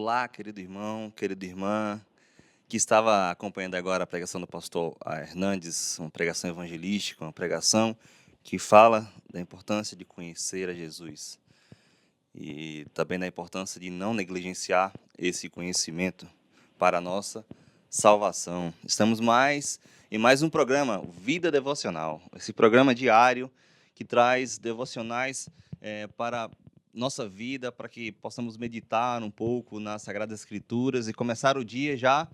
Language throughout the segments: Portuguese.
Olá, querido irmão, querida irmã, que estava acompanhando agora a pregação do pastor Hernandes, uma pregação evangelística, uma pregação que fala da importância de conhecer a Jesus e também da importância de não negligenciar esse conhecimento para a nossa salvação. Estamos em mais um programa, Vida Devocional, esse programa diário que traz devocionais para nossa vida, para que possamos meditar um pouco nas Sagradas Escrituras e começar o dia já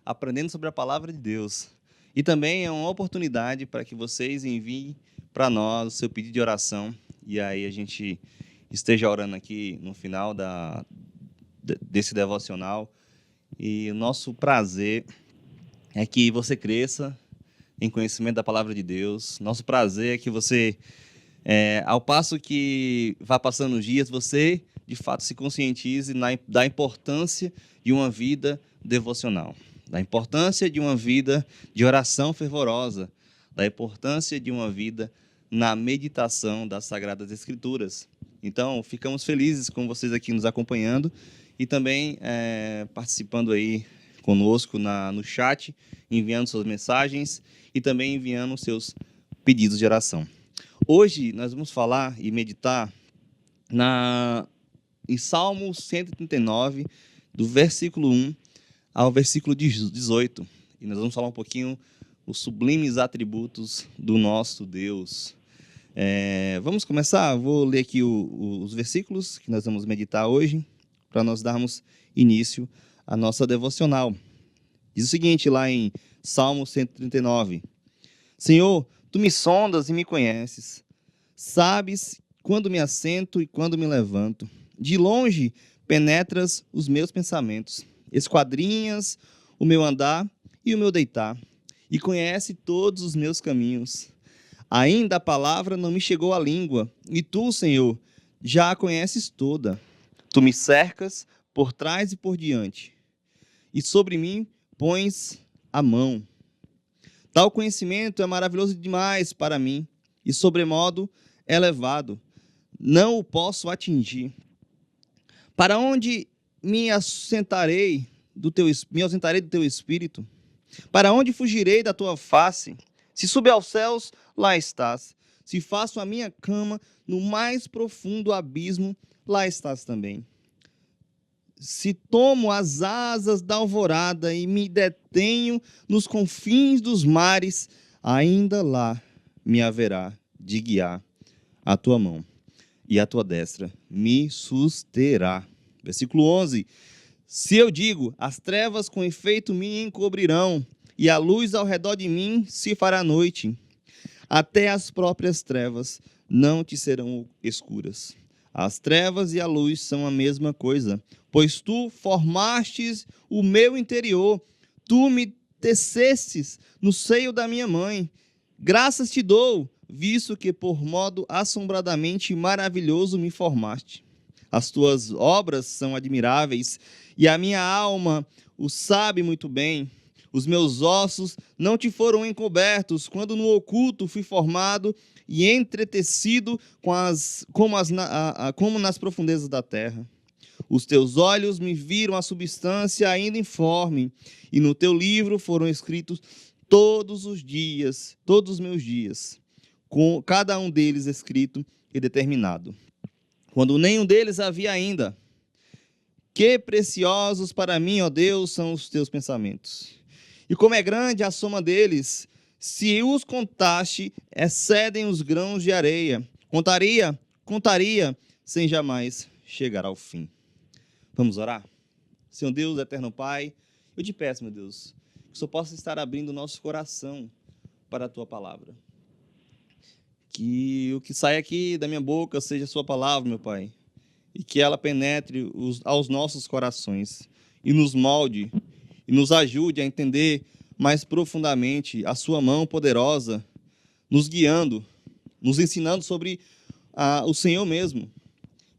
aprendendo sobre a Palavra de Deus. E também é uma oportunidade para que vocês enviem para nós o seu pedido de oração, e aí a gente esteja orando aqui no final desse devocional. E o nosso prazer é que você cresça em conhecimento da Palavra de Deus. Nosso prazer é que você, ao passo que vá passando os dias, você, de fato, se conscientize da importância de uma vida devocional, da importância de uma vida de oração fervorosa, da importância de uma vida na meditação das Sagradas Escrituras. Então, ficamos felizes com vocês aqui nos acompanhando e também participando aí conosco no chat, enviando suas mensagens e também enviando seus pedidos de oração. Hoje nós vamos falar e meditar em Salmo 139, do versículo 1 ao versículo 18. E nós vamos falar um pouquinho os sublimes atributos do nosso Deus. Vamos começar? Vou ler aqui os versículos que nós vamos meditar hoje, para nós darmos início à nossa devocional. Diz o seguinte lá em Salmo 139. Senhor, tu me sondas e me conheces. Sabes quando me assento e quando me levanto. De longe penetras os meus pensamentos. Esquadrinhas o meu andar e o meu deitar. E conhece todos os meus caminhos. Ainda a palavra não me chegou à língua. E tu, Senhor, já a conheces toda. Tu me cercas por trás e por diante. E sobre mim pões a mão. Tal conhecimento é maravilhoso demais para mim, e sobremodo elevado. Não o posso atingir. Para onde me ausentarei do teu espírito? Para onde fugirei da tua face? Se subo aos céus, lá estás. Se faço a minha cama no mais profundo abismo, lá estás também. Se tomo as asas da alvorada e me detenho nos confins dos mares, ainda lá me haverá de guiar a tua mão, e a tua destra me susterá. Versículo 11. Se eu digo, as trevas com efeito me encobrirão, e a luz ao redor de mim se fará noite, até as próprias trevas não te serão escuras. As trevas e a luz são a mesma coisa, pois tu formastes o meu interior, tu me tecestes no seio da minha mãe. Graças te dou, visto que por modo assombradamente maravilhoso me formaste. As tuas obras são admiráveis, e a minha alma o sabe muito bem. Os meus ossos não te foram encobertos, quando no oculto fui formado e entretecido como nas profundezas da terra. Os teus olhos me viram a substância ainda informe, e no teu livro foram escritos todos os meus dias, com cada um deles escrito e determinado, quando nenhum deles havia ainda. Que preciosos para mim, ó Deus, são os teus pensamentos. E como é grande a soma deles, se os contaste, excedem os grãos de areia. Contaria, sem jamais chegar ao fim. Vamos orar? Senhor Deus, eterno Pai, eu te peço, meu Deus, que o Senhor possa estar abrindo o nosso coração para a tua palavra. Que o que sai aqui da minha boca seja a sua palavra, meu Pai, e que ela penetre aos nossos corações e nos molde e nos ajude a entender mais profundamente a sua mão poderosa, nos guiando, nos ensinando sobre o Senhor mesmo,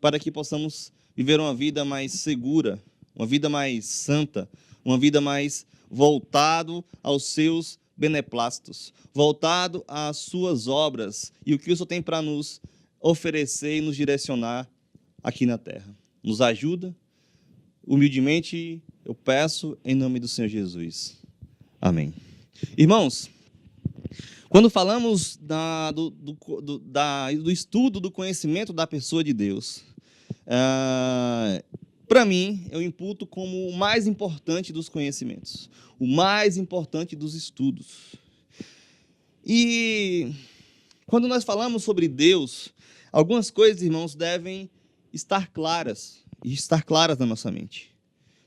para que possamos viver uma vida mais segura, uma vida mais santa, uma vida mais voltado aos seus beneplácitos, voltado às suas obras e o que o Senhor tem para nos oferecer e nos direcionar aqui na terra. Nos ajuda, humildemente eu peço em nome do Senhor Jesus. Amém. Irmãos, quando falamos do estudo do conhecimento da pessoa de Deus, para mim, eu imputo como o mais importante dos conhecimentos, o mais importante dos estudos. E quando nós falamos sobre Deus, algumas coisas, irmãos, devem estar claras na nossa mente.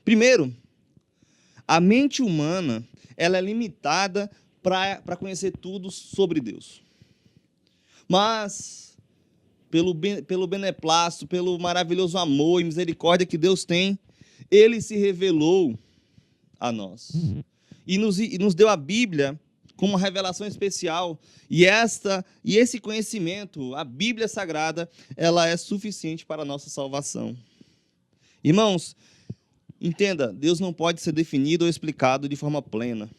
Primeiro, a mente humana, ela é limitada para conhecer tudo sobre Deus. Mas, pelo beneplácito, pelo maravilhoso amor e misericórdia que Deus tem, Ele se revelou a nós. E nos deu a Bíblia como uma revelação especial. E esse conhecimento, a Bíblia Sagrada, ela é suficiente para a nossa salvação. Irmãos, entenda, Deus não pode ser definido ou explicado de forma plena,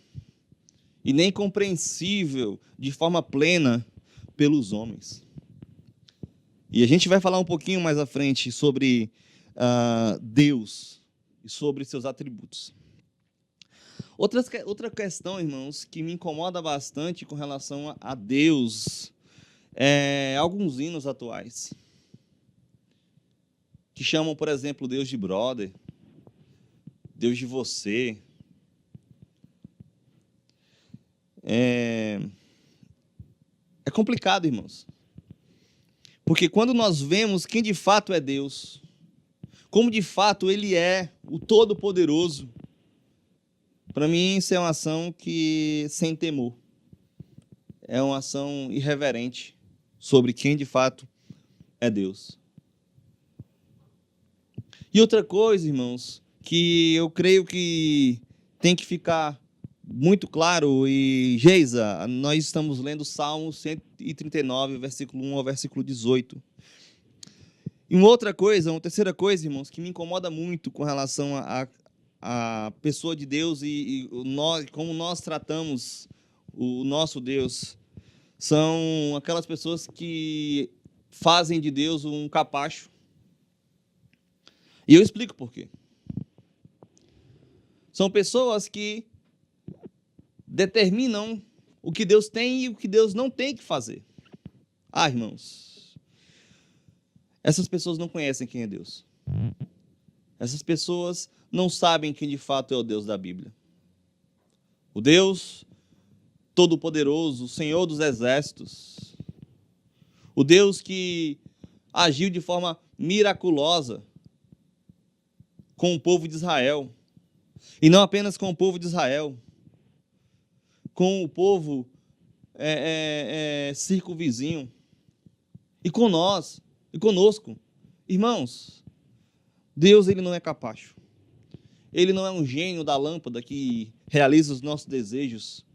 e nem compreensível de forma plena pelos homens. E a gente vai falar um pouquinho mais à frente sobre Deus e sobre seus atributos. Outra questão, irmãos, que me incomoda bastante com relação a Deus é alguns hinos atuais, que chamam, por exemplo, Deus de brother, Deus de você. É complicado, irmãos. Porque quando nós vemos quem de fato é Deus, como de fato Ele é o Todo-Poderoso, para mim isso é uma ação que sem temor. É uma ação irreverente sobre quem de fato é Deus. E outra coisa, irmãos, que eu creio que tem que ficar muito claro, e Geisa, nós estamos lendo Salmo 139, versículo 1 ao versículo 18. E uma terceira coisa, irmãos, que me incomoda muito com relação a pessoa de Deus e como nós tratamos o nosso Deus, são aquelas pessoas que fazem de Deus um capacho. E eu explico por quê. São pessoas que determinam o que Deus tem e o que Deus não tem que fazer. Irmãos, essas pessoas não conhecem quem é Deus. Essas pessoas não sabem quem de fato é o Deus da Bíblia. O Deus Todo-Poderoso, o Senhor dos Exércitos. O Deus que agiu de forma miraculosa com o povo de Israel. E não apenas com o povo de Israel, com o povo circunvizinho, e com nós, e conosco. Irmãos, Deus, Ele não é capacho. Ele não é um gênio da lâmpada que realiza os nossos desejos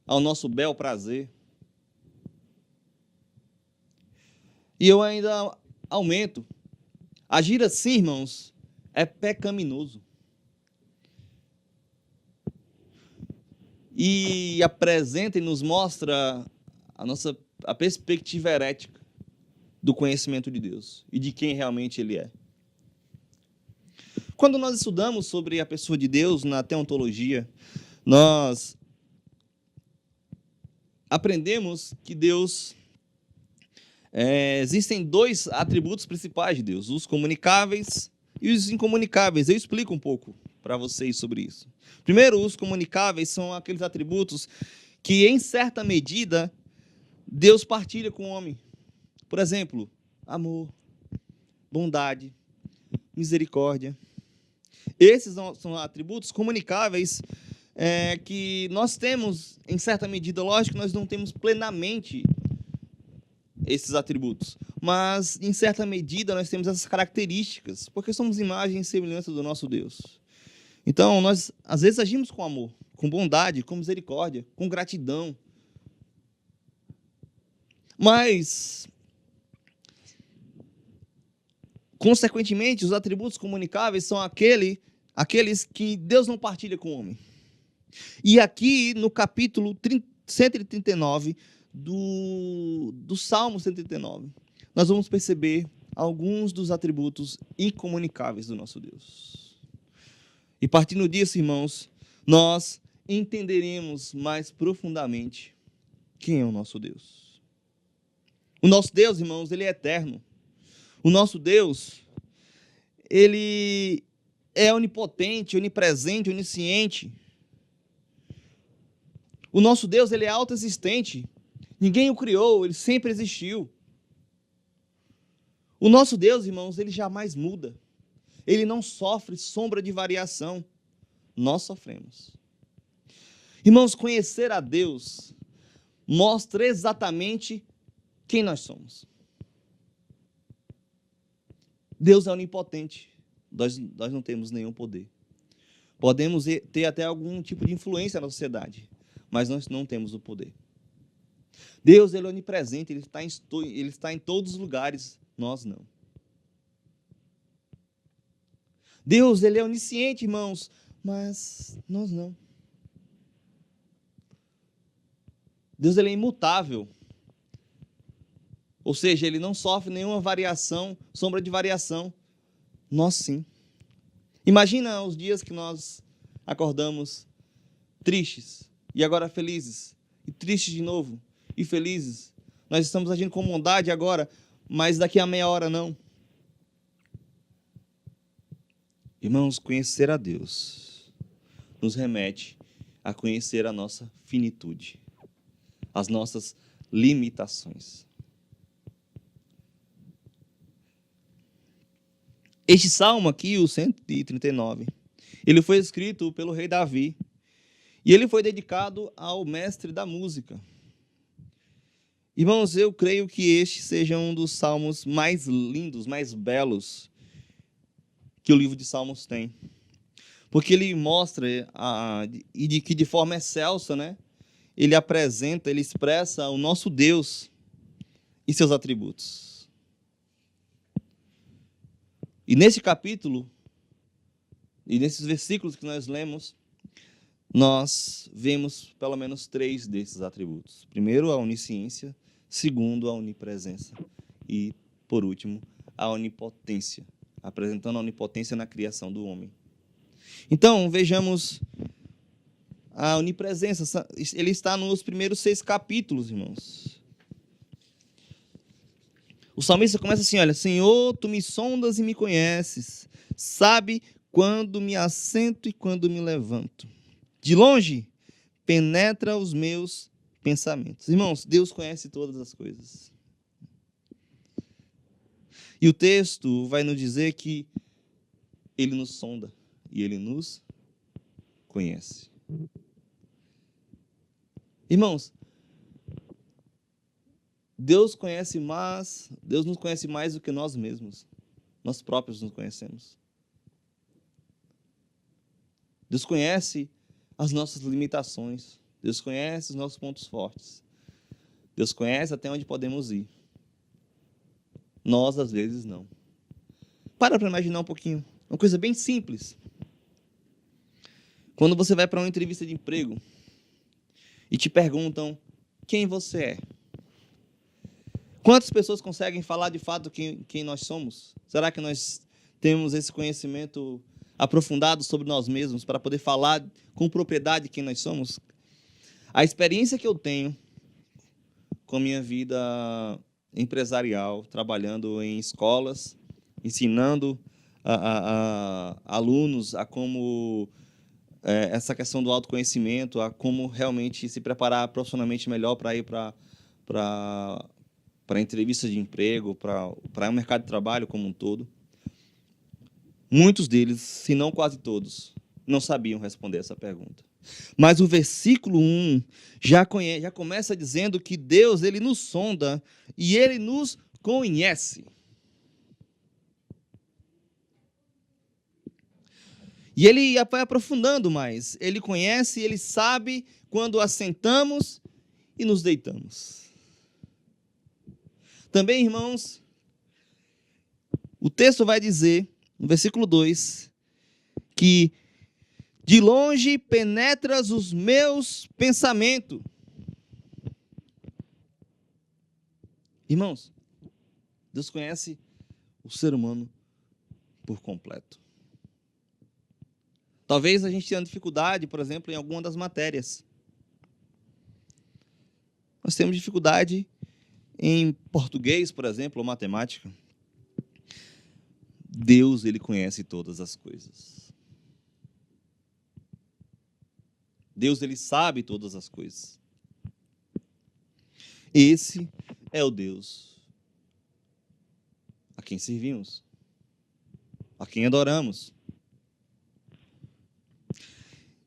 ao nosso bel prazer. E eu ainda aumento. Agir assim, irmãos, é pecaminoso. E apresenta e nos mostra a perspectiva herética do conhecimento de Deus e de quem realmente Ele é. Quando nós estudamos sobre a pessoa de Deus na teontologia, nós aprendemos que Deus... existem dois atributos principais de Deus, os comunicáveis e os incomunicáveis. Eu explico um pouco para vocês sobre isso. Primeiro, os comunicáveis são aqueles atributos que, em certa medida, Deus partilha com o homem. Por exemplo, amor, bondade, misericórdia. Esses são atributos comunicáveis que nós temos, em certa medida. Lógico que nós não temos plenamente esses atributos, mas, em certa medida, nós temos essas características, porque somos imagem e semelhança do nosso Deus. Então, nós, às vezes, agimos com amor, com bondade, com misericórdia, com gratidão. Mas, consequentemente, os atributos comunicáveis são aqueles que Deus não partilha com o homem. E aqui, no capítulo 139 do Salmo 139, nós vamos perceber alguns dos atributos incomunicáveis do nosso Deus. E partindo disso, irmãos, nós entenderemos mais profundamente quem é o nosso Deus. O nosso Deus, irmãos, ele é eterno. O nosso Deus, ele é onipotente, onipresente, onisciente. O nosso Deus, ele é autoexistente. Ninguém o criou, ele sempre existiu. O nosso Deus, irmãos, ele jamais muda. Ele não sofre sombra de variação. Nós sofremos. Irmãos, conhecer a Deus mostra exatamente quem nós somos. Deus é onipotente. Nós não temos nenhum poder. Podemos ter até algum tipo de influência na sociedade, mas nós não temos o poder. Deus, ele é onipresente, ele está em todos os lugares, nós não. Deus, ele é onisciente, irmãos, mas nós não. Deus, ele é imutável. Ou seja, ele não sofre nenhuma variação, sombra de variação. Nós sim. Imagina os dias que nós acordamos tristes e agora felizes, e tristes de novo, e felizes. Nós estamos agindo com bondade agora, mas daqui a meia hora não. Irmãos, conhecer a Deus nos remete a conhecer a nossa finitude, as nossas limitações. Este salmo aqui, o 139, ele foi escrito pelo rei Davi, e ele foi dedicado ao mestre da música. Irmãos, eu creio que este seja um dos salmos mais lindos, mais belos que o livro de Salmos tem. Porque ele mostra, que de forma excelsa, né, ele apresenta, ele expressa o nosso Deus e seus atributos. E nesse capítulo, e nesses versículos que nós lemos, nós vemos pelo menos 3 desses atributos. Primeiro, a onisciência. Segundo, a onipresença. E, por último, a onipotência, apresentando a onipotência na criação do homem. Então, vejamos a onipresença. Ele está nos primeiros 6 capítulos, irmãos. O salmista começa assim, olha: Senhor, tu me sondas e me conheces, sabe quando me assento e quando me levanto. De longe, penetra os meus pensamentos. Irmãos, Deus conhece todas as coisas. E o texto vai nos dizer que ele nos sonda e ele nos conhece. Irmãos, Deus nos conhece mais do que nós mesmos. Nós próprios nos conhecemos. Deus conhece as nossas limitações. Deus conhece os nossos pontos fortes. Deus conhece até onde podemos ir. Nós, às vezes, não. Para imaginar um pouquinho. Uma coisa bem simples. Quando você vai para uma entrevista de emprego e te perguntam quem você é. Quantas pessoas conseguem falar de fato quem nós somos? Será que nós temos esse conhecimento aprofundado sobre nós mesmos para poder falar com propriedade quem nós somos? A experiência que eu tenho com a minha vida empresarial, trabalhando em escolas, ensinando a alunos a como essa questão do autoconhecimento, a como realmente se preparar profissionalmente melhor para ir para entrevistas de emprego, para o mercado de trabalho como um todo. Muitos deles, se não quase todos, não sabiam responder essa pergunta. Mas o versículo 1 já começa dizendo que Deus, ele nos sonda e ele nos conhece. E ele vai aprofundando mais. Ele conhece, ele sabe quando assentamos e nos deitamos. Também, irmãos, o texto vai dizer, no versículo 2, que de longe penetras os meus pensamentos. Irmãos, Deus conhece o ser humano por completo. Talvez a gente tenha dificuldade, por exemplo, em alguma das matérias. Nós temos dificuldade em português, por exemplo, ou matemática. Deus, ele conhece todas as coisas. Deus, ele sabe todas as coisas. Esse é o Deus a quem servimos, a quem adoramos.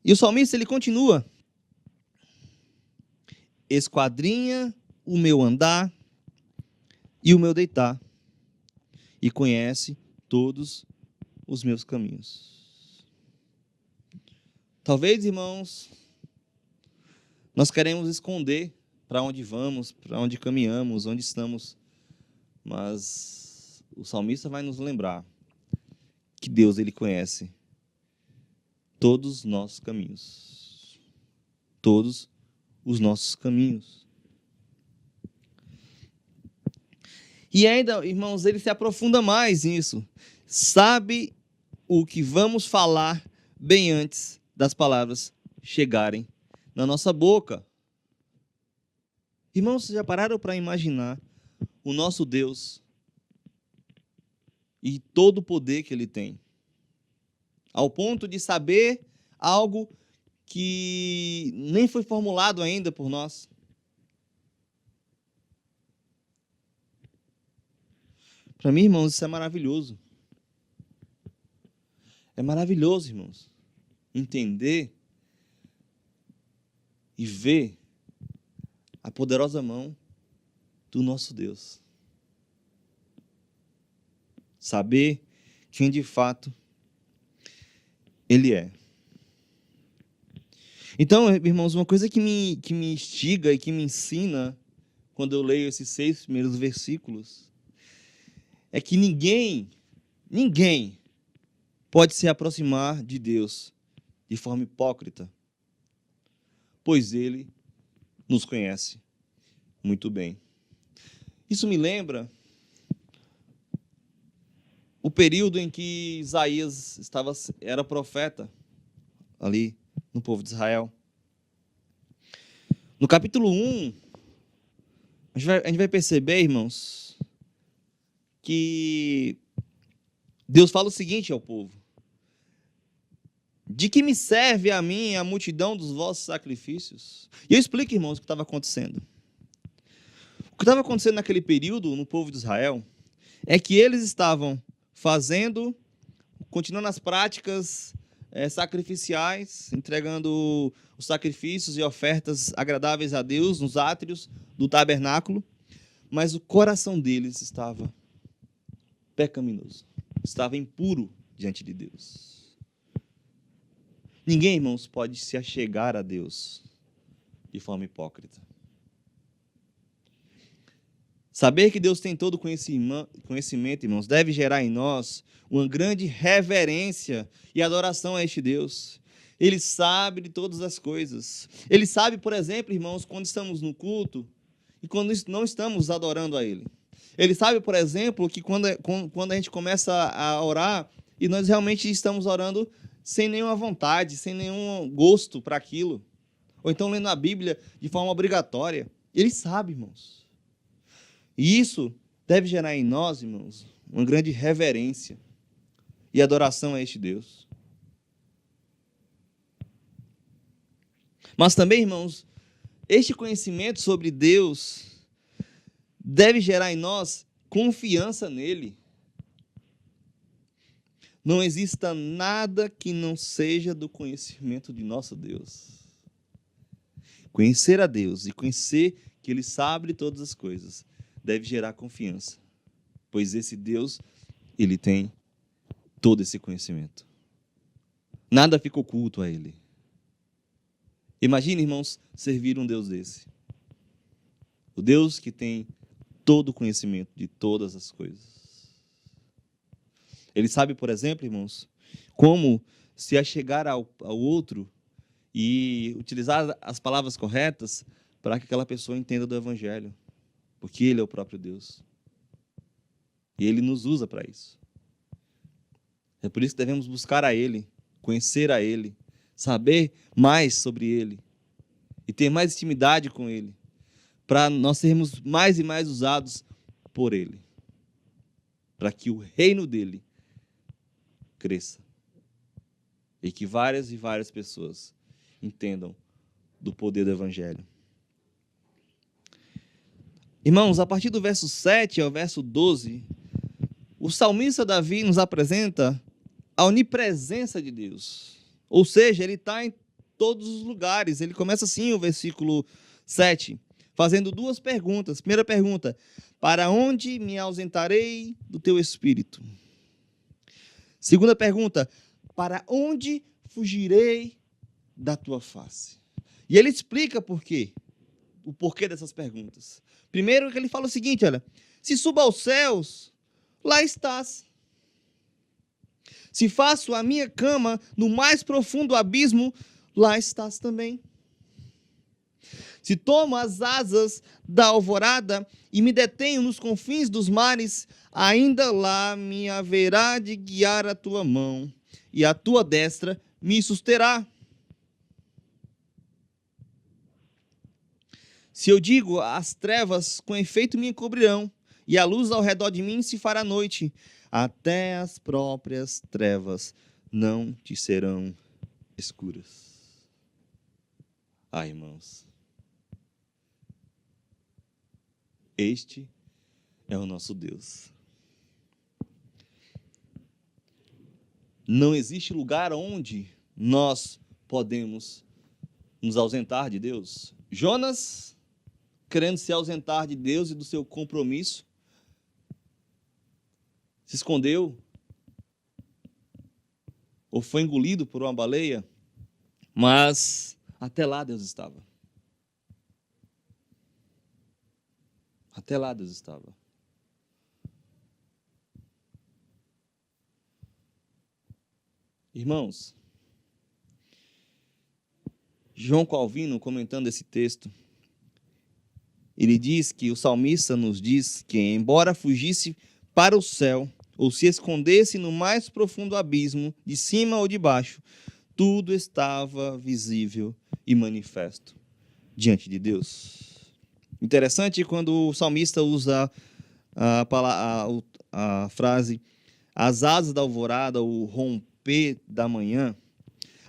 E o salmista, ele continua: esquadrinha o meu andar e o meu deitar, e conhece todos os meus caminhos. Talvez, irmãos, nós queremos esconder para onde vamos, para onde caminhamos, onde estamos, mas o salmista vai nos lembrar que Deus, ele conhece todos os nossos caminhos. Todos os nossos caminhos. E ainda, irmãos, ele se aprofunda mais nisso. Sabe o que vamos falar bem antes das palavras chegarem na nossa boca. Irmãos, vocês já pararam para imaginar o nosso Deus e todo o poder que ele tem, ao ponto de saber algo que nem foi formulado ainda por nós? Para mim, irmãos, isso é maravilhoso. É maravilhoso, irmãos, entender e ver a poderosa mão do nosso Deus. Saber quem de fato Ele é. Então, irmãos, uma coisa que me instiga e que me ensina quando eu leio esses 6 primeiros versículos é que ninguém pode se aproximar de Deus de forma hipócrita, pois Ele nos conhece muito bem. Isso me lembra o período em que Isaías era profeta ali no povo de Israel. No capítulo 1, a gente vai perceber, irmãos, que Deus fala o seguinte ao povo: de que me serve a mim a multidão dos vossos sacrifícios? E eu explico, irmãos, o que estava acontecendo. O que estava acontecendo naquele período no povo de Israel é que eles estavam continuando as práticas sacrificiais, entregando os sacrifícios e ofertas agradáveis a Deus nos átrios do tabernáculo, mas o coração deles estava pecaminoso, estava impuro diante de Deus. Ninguém, irmãos, pode se achegar a Deus de forma hipócrita. Saber que Deus tem todo conhecimento, irmãos, deve gerar em nós uma grande reverência e adoração a este Deus. Ele sabe de todas as coisas. Ele sabe, por exemplo, irmãos, quando estamos no culto e quando não estamos adorando a Ele. Ele sabe, por exemplo, que quando a gente começa a orar e nós realmente estamos orando sem nenhuma vontade, sem nenhum gosto para aquilo, ou então lendo a Bíblia de forma obrigatória. Ele sabe, irmãos. E isso deve gerar em nós, irmãos, uma grande reverência e adoração a este Deus. Mas também, irmãos, este conhecimento sobre Deus deve gerar em nós confiança nele. Não exista nada que não seja do conhecimento de nosso Deus. Conhecer a Deus e conhecer que Ele sabe todas as coisas deve gerar confiança, pois esse Deus, Ele tem todo esse conhecimento. Nada fica oculto a Ele. Imagine, irmãos, servir um Deus desse. O Deus que tem todo o conhecimento de todas as coisas. Ele sabe, por exemplo, irmãos, como se achegar ao outro e utilizar as palavras corretas para que aquela pessoa entenda do Evangelho. Porque Ele é o próprio Deus. E Ele nos usa para isso. É por isso que devemos buscar a Ele conhecer a Ele, saber mais sobre Ele e ter mais intimidade com Ele, para nós sermos mais e mais usados por Ele, para que o reino dele cresça e que várias e várias pessoas entendam do poder do Evangelho. Irmãos, a partir do verso 7 ao verso 12, o salmista Davi nos apresenta a onipresença de Deus. Ou seja, ele está em todos os lugares. Ele começa assim o versículo 7, fazendo duas perguntas. Primeira pergunta: para onde me ausentarei do teu espírito? Segunda pergunta: para onde fugirei da tua face? E ele explica por quê. O porquê dessas perguntas. Primeiro, que ele fala o seguinte: olha, se subo aos céus, lá estás. Se faço a minha cama no mais profundo abismo, lá estás também. Se tomo as asas da alvorada e me detenho nos confins dos mares, ainda lá me haverá de guiar a tua mão, e a tua destra me susterá. Se eu digo, as trevas com efeito me encobrirão, e a luz ao redor de mim se fará noite, até as próprias trevas não te serão escuras. Ah, irmãos, este é o nosso Deus. Não existe lugar onde nós podemos nos ausentar de Deus. Jonas, querendo se ausentar de Deus e do seu compromisso, se escondeu ou foi engolido por uma baleia, mas até lá Deus estava. Até lá Deus estava. Irmãos, João Calvino, comentando esse texto, ele diz que o salmista nos diz que, embora fugisse para o céu, ou se escondesse no mais profundo abismo, de cima ou de baixo, tudo estava visível e manifesto diante de Deus. Interessante quando o salmista usa a frase as asas da alvorada, o romper da manhã.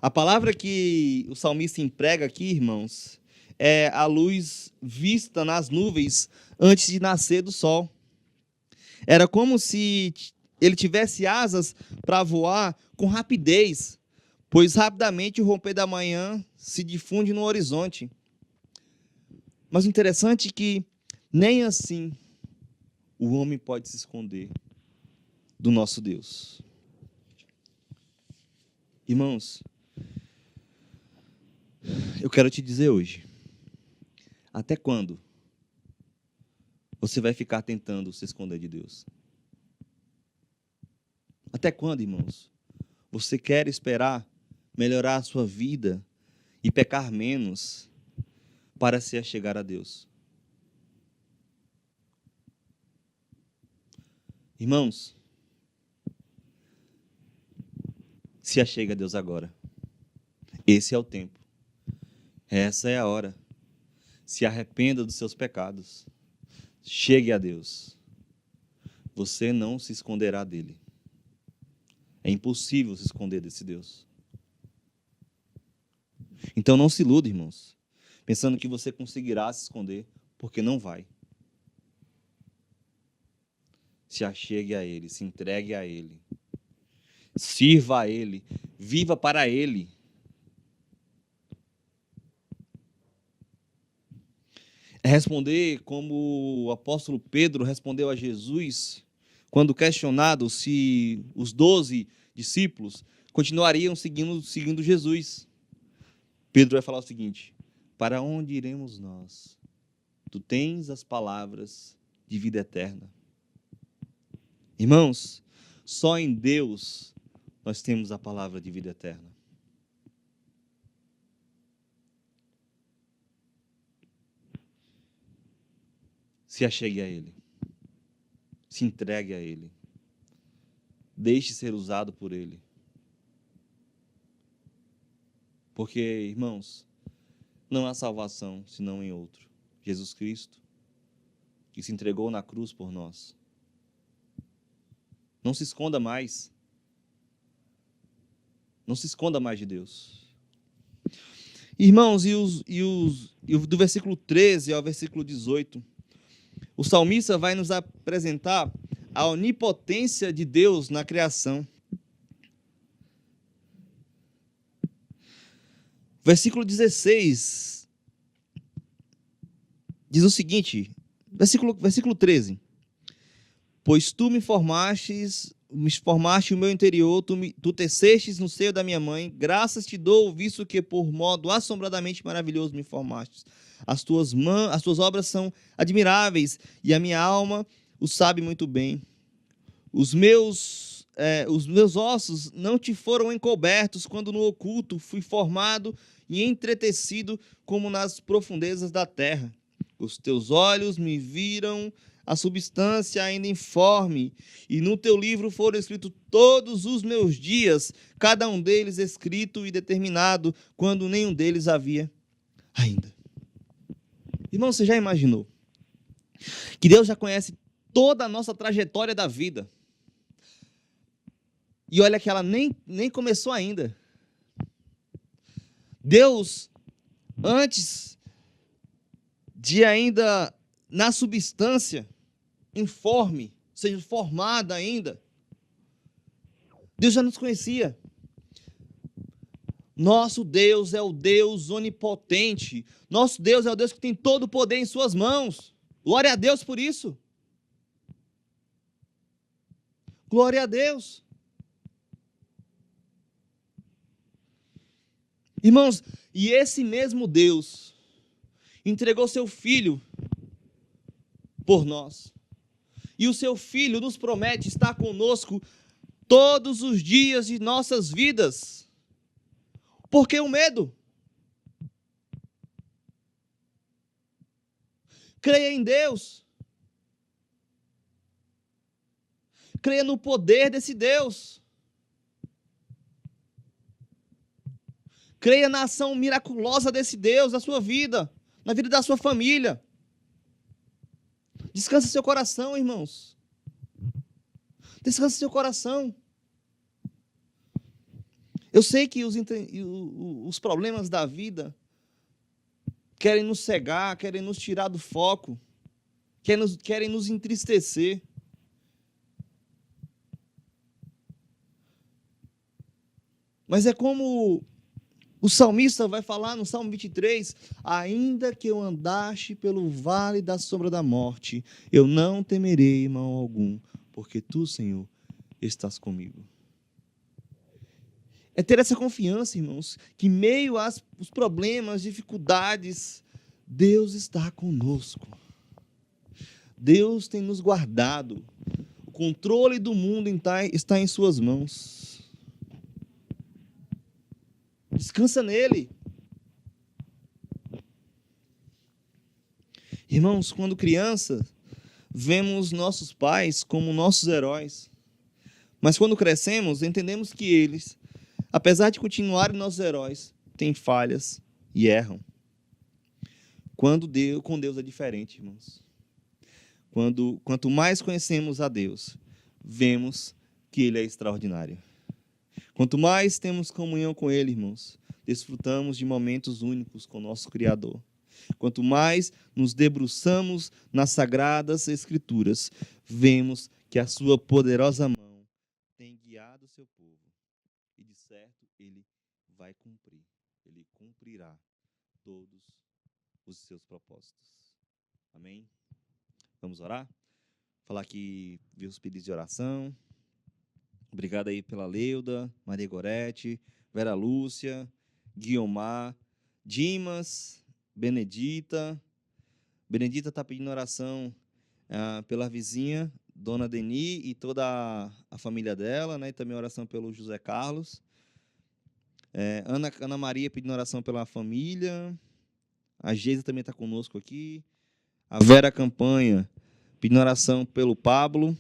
A palavra que o salmista emprega aqui, irmãos, é a luz vista nas nuvens antes de nascer do sol. Era como se ele tivesse asas para voar com rapidez, pois rapidamente o romper da manhã se difunde no horizonte. Mas o interessante é que nem assim o homem pode se esconder do nosso Deus. Irmãos, eu quero te dizer hoje, até quando você vai ficar tentando se esconder de Deus? Até quando, irmãos, você quer esperar melhorar a sua vida e pecar menos para se achegar a Deus? Irmãos, se achegue a Deus agora. Esse é o tempo. Essa é a hora. Se arrependa dos seus pecados. Chegue a Deus. Você não se esconderá dele. É impossível se esconder desse Deus. Então não se iluda, irmãos, pensando que você conseguirá se esconder, porque não vai. Se achegue a Ele, se entregue a Ele. Sirva a Ele, viva para Ele. É responder como o apóstolo Pedro respondeu a Jesus, quando questionado se os 12 discípulos continuariam seguindo Jesus. Pedro vai falar o seguinte: para onde iremos nós? Tu tens as palavras de vida eterna. Irmãos, só em Deus nós temos a palavra de vida eterna. Se achegue a Ele. Se entregue a Ele. Deixe ser usado por Ele. Porque, irmãos, não há salvação senão em outro. Jesus Cristo, que se entregou na cruz por nós. Não se esconda mais. Não se esconda mais de Deus. Irmãos, do versículo 13 ao versículo 18, o salmista vai nos apresentar a onipotência de Deus na criação. Versículo 16 diz o seguinte, versículo 13: Pois tu me formaste o meu interior, tu tecestes no seio da minha mãe, graças te dou, visto que por modo assombradamente maravilhoso me formastes. As tuas obras são admiráveis, e a minha alma o sabe muito bem. Os meus ossos não te foram encobertos, quando no oculto fui formado e entretecido como nas profundezas da terra. Os teus olhos me viram a substância ainda informe, e no teu livro foram escritos todos os meus dias, cada um deles escrito e determinado, quando nenhum deles havia ainda. Irmão, você já imaginou que Deus já conhece toda a nossa trajetória da vida? E olha que ela nem começou ainda. Deus, antes de ainda na substância informe, seja formada ainda, Deus já nos conhecia. Nosso Deus é o Deus onipotente. Nosso Deus é o Deus que tem todo o poder em suas mãos. Glória a Deus por isso. Glória a Deus. Irmãos, e esse mesmo Deus entregou seu Filho por nós. E o seu Filho nos promete estar conosco todos os dias de nossas vidas. Por que o medo? Creia em Deus. Creia no poder desse Deus. Creia na ação miraculosa desse Deus na sua vida, na vida da sua família. Descansa seu coração, irmãos. Descansa seu coração. Eu sei que os problemas da vida querem nos cegar, querem nos tirar do foco, querem nos entristecer. Mas é como o salmista vai falar no Salmo 23, ainda que eu andaste pelo vale da sombra da morte, eu não temerei mal algum, porque tu, Senhor, estás comigo. É ter essa confiança, irmãos, que em meio aos problemas, dificuldades, Deus está conosco. Deus tem nos guardado. O controle do mundo está em suas mãos. Descansa nele. Irmãos, quando criança, vemos nossos pais como nossos heróis. Mas quando crescemos, entendemos que eles, apesar de continuarem nossos heróis, têm falhas e erram. Com Deus é diferente, irmãos. Quanto mais conhecemos a Deus, vemos que Ele é extraordinário. Quanto mais temos comunhão com Ele, irmãos, desfrutamos de momentos únicos com o nosso Criador. Quanto mais nos debruçamos nas Sagradas Escrituras, vemos que a sua poderosa mão tem guiado o seu povo. E de certo, Ele vai cumprir. Ele cumprirá todos os seus propósitos. Amém? Vamos orar? Falar aqui, ver os pedidos de oração. Obrigado aí pela Leuda, Maria Gorete, Vera Lúcia, Guiomar, Dimas, Benedita. Benedita está pedindo oração pela vizinha, Dona Deni, e toda a família dela, né? E também oração pelo José Carlos. Ana Maria pedindo oração pela família. A Geisa também está conosco aqui. A Vera Campanha pedindo oração pelo Pablo,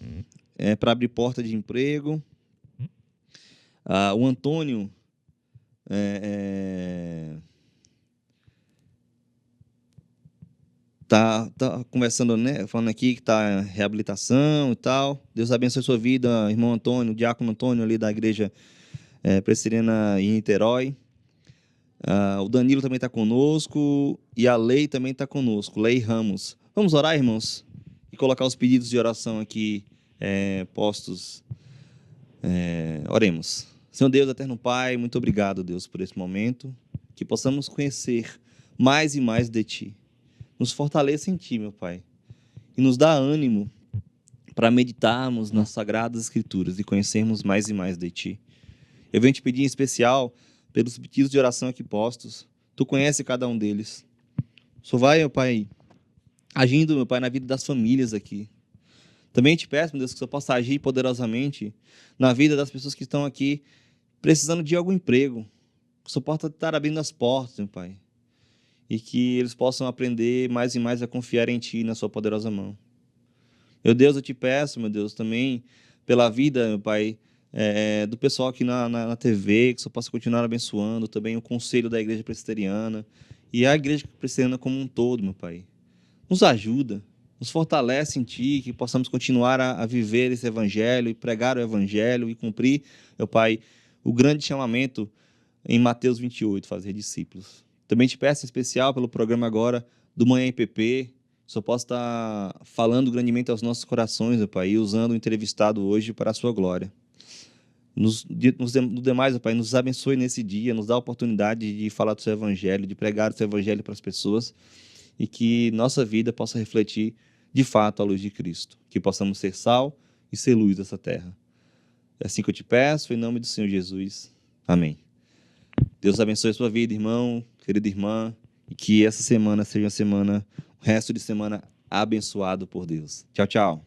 para abrir porta de emprego. O Antônio Tá conversando, né? Falando aqui que tá reabilitação e tal. Deus abençoe sua vida, irmão Antônio, diácono Antônio ali da igreja presbiteriana em Niterói. O Danilo também está conosco e a Lei também está conosco, Lei Ramos. Vamos orar, irmãos, e colocar os pedidos de oração aqui postos. Oremos. Senhor Deus, eterno Pai, muito obrigado, Deus, por esse momento, que possamos conhecer mais e mais de Ti. Nos fortaleça em Ti, meu Pai, e nos dá ânimo para meditarmos nas Sagradas Escrituras e conhecermos mais e mais de Ti. Eu venho te pedir em especial pelos pedidos de oração aqui postos. Tu conhece cada um deles. Só vai, meu Pai, agindo, meu Pai, na vida das famílias aqui. Também te peço, meu Deus, que o Senhor possa agir poderosamente na vida das pessoas que estão aqui precisando de algum emprego. Que o Senhor possa estar abrindo as portas, meu Pai. E que eles possam aprender mais e mais a confiar em Ti, na Sua poderosa mão. Meu Deus, eu te peço, meu Deus, também pela vida, meu Pai, do pessoal aqui na TV, que o Senhor possa continuar abençoando, também o conselho da Igreja Presbiteriana e a Igreja Presbiteriana como um todo, meu Pai. Nos ajuda, nos fortalece em Ti, que possamos continuar a viver esse Evangelho e pregar o Evangelho e cumprir, meu Pai, o grande chamamento em Mateus 28, fazer discípulos. Também te peço em especial pelo programa agora do Manhã IPP, que só possa estar falando grandemente aos nossos corações, meu Pai, e usando o entrevistado hoje para a sua glória. No demais, meu Pai, nos abençoe nesse dia, nos dá a oportunidade de falar do Seu Evangelho, de pregar o Seu Evangelho para as pessoas e que nossa vida possa refletir de fato a luz de Cristo, que possamos ser sal e ser luz dessa terra. É assim que eu te peço, em nome do Senhor Jesus. Amém. Deus abençoe a sua vida, irmão, querida irmã, e que essa semana seja uma semana, o resto de semana abençoado por Deus. Tchau, tchau.